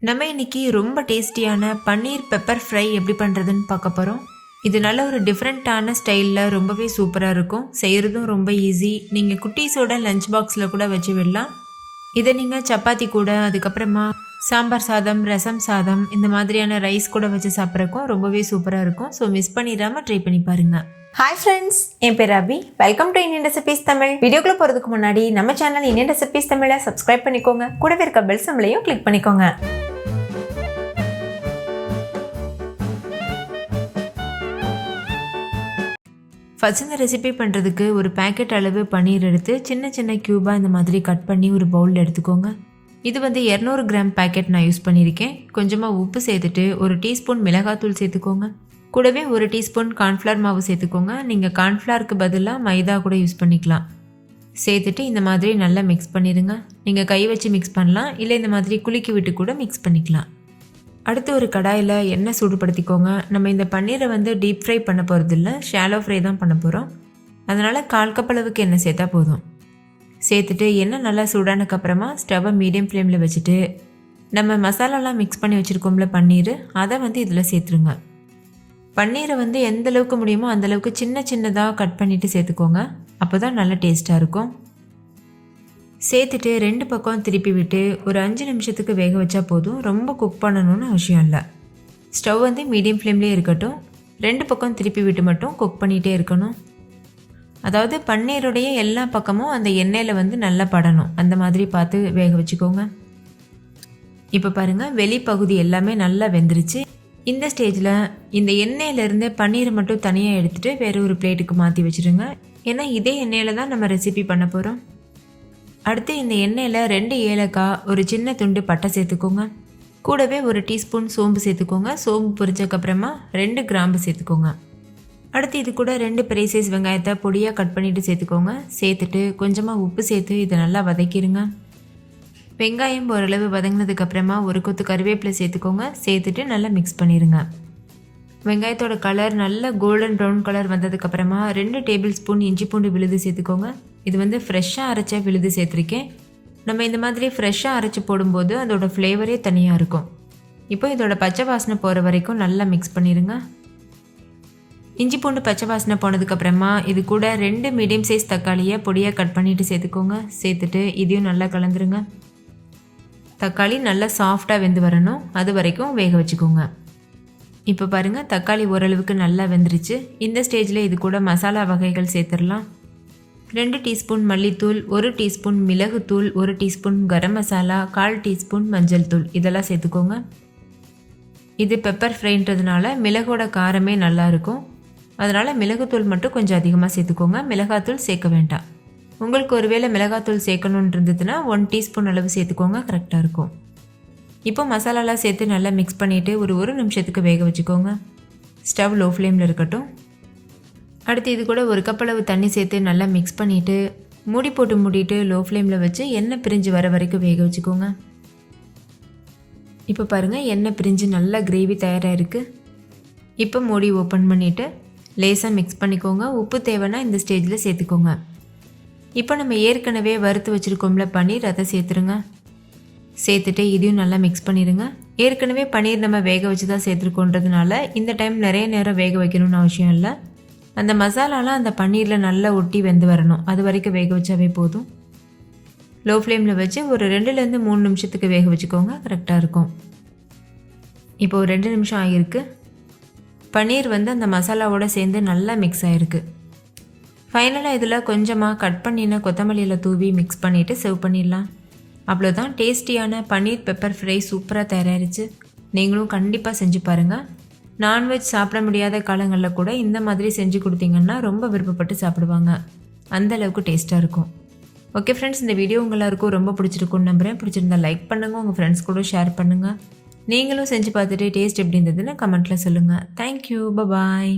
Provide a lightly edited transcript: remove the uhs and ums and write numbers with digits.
நம்ம இன்னைக்கு ரொம்ப டேஸ்டியான பன்னீர் பெப்பர் ஃப்ரை எப்படி பண்ணுறதுன்னு பார்க்க போகிறோம். இது நல்ல ஒரு டிஃப்ரெண்ட்டான ஸ்டைலில் ரொம்பவே சூப்பராக இருக்கும். செய்கிறதும் ரொம்ப ஈஸி. நீங்கள் குட்டீஸோட லஞ்ச் பாக்ஸில் கூட வச்சு விடலாம். இதை நீங்கள் சப்பாத்தி கூட, அதுக்கப்புறமா சாம்பார் சாதம், ரசம் சாதம், இந்த மாதிரியான ரைஸ் கூட வச்சு சாப்பிட்றக்கும் ரொம்பவே சூப்பராக இருக்கும். ஸோ மிஸ் பண்ணிடாமல் ட்ரை பண்ணி பாருங்கள். ஹாய் ஃப்ரெண்ட்ஸ், என் பேர் Abhi. Welcome to Indian recipes Tamil. வீடியோக்குள்ள போகிறதுக்கு முன்னாடி நம்ம சேனல் இந்தியன் ரெசிபீஸ் தமிழை சப்ஸ்கிரைப் பண்ணிக்கோங்க. கூடவே இருக்க பெல் சிம்பலையும் கிளிக் பண்ணிக்கோங்க. ஃபர்ஸ்ட் இந்த ரெசிபி பண்ணுறதுக்கு ஒரு பேக்கெட் அளவு பன்னீர் எடுத்து சின்ன சின்ன க்யூபாக இந்த மாதிரி கட் பண்ணி ஒரு பவுலில் எடுத்துக்கோங்க. இது 200 கிராம் பேக்கெட் நான் யூஸ் பண்ணியிருக்கேன். கொஞ்சமாக உப்பு சேர்த்துட்டு ஒரு டீஸ்பூன் மிளகாத்தூள் சேர்த்துக்கோங்க. கூடவே ஒரு டீஸ்பூன் கார்ன்ஃப்ளவர் மாவு சேர்த்துக்கோங்க. நீங்கள் கார்ன்ஃப்ளவருக்கு பதிலாக மைதா கூட யூஸ் பண்ணிக்கலாம். சேர்த்துட்டு இந்த மாதிரி நல்லா மிக்ஸ் பண்ணிடுங்க. நீங்கள் கை வச்சு மிக்ஸ் பண்ணலாம், இல்லை இந்த மாதிரி குலுக்கி விட்டு கூட மிக்ஸ் பண்ணிக்கலாம். அடுத்து ஒரு கடாயில் எண்ணெய் சூடுபடுத்திக்கோங்க. நம்ம இந்த பன்னீரை டீப் ஃப்ரை பண்ண போகிறது இல்லை, ஷாலோ ஃப்ரை தான் பண்ண போகிறோம். அதனால் 1/4 கப் அளவுக்கு எண்ணெய் சேர்த்தா போதும். சேர்த்துட்டு எண்ணெய் நல்லா சூடானதுக்கப்புறமா ஸ்டவ்வை மீடியம் ஃப்ளேமில் வச்சுட்டு நம்ம மசாலாலாம் மிக்ஸ் பண்ணி வச்சுருக்கோம்ல பன்னீர், அதை இதில் சேர்த்துருங்க. பன்னீரை எந்த அளவுக்கு முடியுமோ அந்தளவுக்கு சின்ன சின்னதாக கட் பண்ணிவிட்டு சேர்த்துக்கோங்க. அப்போ தான் நல்லா டேஸ்ட்டாக இருக்கும். சேர்த்துட்டு 2 பக்கம் திருப்பி விட்டு ஒரு 5 நிமிஷத்துக்கு வேக வச்சா போதும். ரொம்ப குக் பண்ணணும்னு அவசியம் இல்லை. ஸ்டவ் மீடியம் ஃப்ளேம்லேயே இருக்கட்டும். 2 பக்கம் திருப்பி விட்டு மட்டும் குக் பண்ணிகிட்டே இருக்கணும். அதாவது பன்னீருடைய எல்லா பக்கமும் அந்த எண்ணெயில் நல்லா படணும். அந்த மாதிரி பார்த்து வேக வச்சுக்கோங்க. இப்போ பாருங்கள், வெளிப்பகுதி எல்லாமே நல்லா வெந்துருச்சு. இந்த ஸ்டேஜில் இந்த எண்ணெயிலேருந்து பன்னீரை மட்டும் தனியாக எடுத்துகிட்டு வேறு ஒரு பிளேட்டுக்கு மாற்றி வச்சுருங்க. ஏன்னா இதே எண்ணெயில் தான் நம்ம ரெசிபி பண்ண போகிறோம். அடுத்து இந்த எண்ணெயில் 2 ஏலக்காய், ஒரு சின்ன துண்டு பட்டை சேர்த்துக்கோங்க. கூடவே ஒரு டீஸ்பூன் சோம்பு சேர்த்துக்கோங்க. சோம்பு பொரிச்சதுக்கப்புறமா 2 கிராம்பு சேர்த்துக்கோங்க. அடுத்து இது கூட 2 பெரிய சைஸ் வெங்காயத்தை பொடியாக கட் பண்ணிவிட்டு சேர்த்துக்கோங்க. சேர்த்துட்டு கொஞ்சமாக உப்பு சேர்த்து இதை நல்லா வதக்கிடுங்க. வெங்காயம் ஓரளவு வதங்கினதுக்கப்புறமா ஒரு கொத்து கருவேப்பிலை சேர்த்துக்கோங்க. சேர்த்துட்டு நல்லா மிக்ஸ் பண்ணிடுங்க. வெங்காயத்தோட கலர் நல்லா கோல்டன் ப்ரௌன் கலர் வந்ததுக்கப்புறமா 2 டேபிள் ஸ்பூன் இஞ்சி பூண்டு விழுது சேர்த்துக்கோங்க. இது ஃப்ரெஷ்ஷாக அரைச்ச விழுது சேர்த்துருக்கேன். நம்ம இந்த மாதிரி ஃப்ரெஷ்ஷாக அரைச்சி போடும்போது அதோட ஃப்ளேவரே தனியாக இருக்கும். இப்போ இதோட பச்சை வாசனை போகிற வரைக்கும் நல்லா மிக்ஸ் பண்ணிடுங்க. இஞ்சி பூண்டு பச்சை வாசனை போனதுக்கப்புறமா இது கூட 2 மீடியம் சைஸ் தக்காளியை பொடியாக கட் பண்ணிவிட்டு சேர்த்துக்கோங்க. சேர்த்துட்டு இதையும் நல்லா கலந்துருங்க. தக்காளி நல்லா சாஃப்டாக வெந்து வரணும், அது வரைக்கும் வேக வச்சுக்கோங்க. இப்போ பாருங்கள், தக்காளி ஓரளவுக்கு நல்லா வெந்துருச்சு. இந்த ஸ்டேஜில் இது கூட மசாலா வகைகள் சேர்த்துடலாம். 2 டீஸ்பூன் மல்லித்தூள், 1 டீஸ்பூன் மிளகுத்தூள், 1 டீஸ்பூன் கரம் மசாலா, 1/4 டீஸ்பூன் மஞ்சள் தூள், இதெல்லாம் சேர்த்துக்கோங்க. இது பெப்பர் ஃப்ரைன்றதுனால மிளகோட காரமே நல்லாயிருக்கும். அதனால் மிளகுத்தூள் மட்டும் கொஞ்சம் அதிகமாக சேர்த்துக்கோங்க. மிளகாத்தூள் சேர்க்க வேண்டாம். உங்களுக்கு ஒருவேளை மிளகாத்தூள் சேர்க்கணுன்னு இருந்ததுன்னா 1 டீஸ்பூன் அளவு சேர்த்துக்கோங்க, கரெக்டாக இருக்கும். இப்போ மசாலாலாம் சேர்த்து நல்லா மிக்ஸ் பண்ணிவிட்டு ஒரு நிமிஷத்துக்கு வேக வச்சுக்கோங்க. ஸ்டவ் லோ ஃப்ளேமில் இருக்கட்டும். அடுத்து இது கூட 1 கப் அளவு தண்ணி சேர்த்து நல்லா மிக்ஸ் பண்ணிவிட்டு மூடி போட்டு மூடிட்டு லோ ஃப்ளேமில் வச்சு எண்ணெய் பிரிஞ்சு வர வரைக்கும் வேக வச்சுக்கோங்க. இப்போ பாருங்கள், எண்ணெய் பிரிஞ்சு நல்லா கிரேவி தயாராக இருக்குது. இப்போ மூடி ஓப்பன் பண்ணிவிட்டு லேசாக மிக்ஸ் பண்ணிக்கோங்க. உப்பு தேவைன்னா இந்த ஸ்டேஜில் சேர்த்துக்கோங்க. இப்போ நம்ம ஏற்கனவே வறுத்து வச்சுருக்கோம்ல பன்னீர், அதை சேர்த்துருங்க. சேர்த்துட்டு இதையும் நல்லா மிக்ஸ் பண்ணிடுங்க. ஏற்கனவே பன்னீர் நம்ம வேக வச்சு தான் சேர்த்துருக்கோன்றதுனால இந்த டைம் நிறைய நேரம் வேக வைக்கணும்னு அவசியம் இல்லை. அந்த மசாலாலாம் அந்த பன்னீரில் நல்லா ஒட்டி வெந்து வரணும், அது வரைக்கும் வேக வச்சாவே போதும். லோ ஃப்ளேமில் வச்சு ஒரு 2லேருந்து 3 நிமிஷத்துக்கு வேக வச்சுக்கோங்க, கரெக்டாக இருக்கும். இப்போ ஒரு 2 நிமிஷம் ஆகியிருக்கு. பன்னீர் அந்த மசாலாவோடு சேர்ந்து நல்லா மிக்ஸ் ஆகிருக்கு. ஃபைனலாக இதில் கொஞ்சமாக கட் பண்ணின கொத்தமல்லியில் தூவி மிக்ஸ் பண்ணிவிட்டு சர்வ் பண்ணிடலாம். அவ்வளோதான், டேஸ்டியான பன்னீர் பெப்பர் ஃப்ரை சூப்பராக தயாராகிடுச்சு. நீங்களும் கண்டிப்பாக செஞ்சு பாருங்கள். நான்வெஜ் சாப்பிட முடியாத காலங்களில் கூட இந்த மாதிரி செஞ்சு கொடுத்தீங்கன்னா ரொம்ப விருப்பப்பட்டு சாப்பிடுவாங்க. அந்தளவுக்கு டேஸ்ட்டாக இருக்கும். ஓகே ஃப்ரெண்ட்ஸ், இந்த வீடியோ எல்லாருக்கும் ரொம்ப பிடிச்சிருக்குன்னு நம்புகிறேன். பிடிச்சிருந்தா லைக் பண்ணுங்கள், உங்கள் ஃப்ரெண்ட்ஸ் கூட ஷேர் பண்ணுங்கள். நீங்களும் செஞ்சு பார்த்துட்டு டேஸ்ட் எப்படி இருந்ததுன்னு கமெண்ட்டில் சொல்லுங்கள். தேங்க்யூ, பாய்.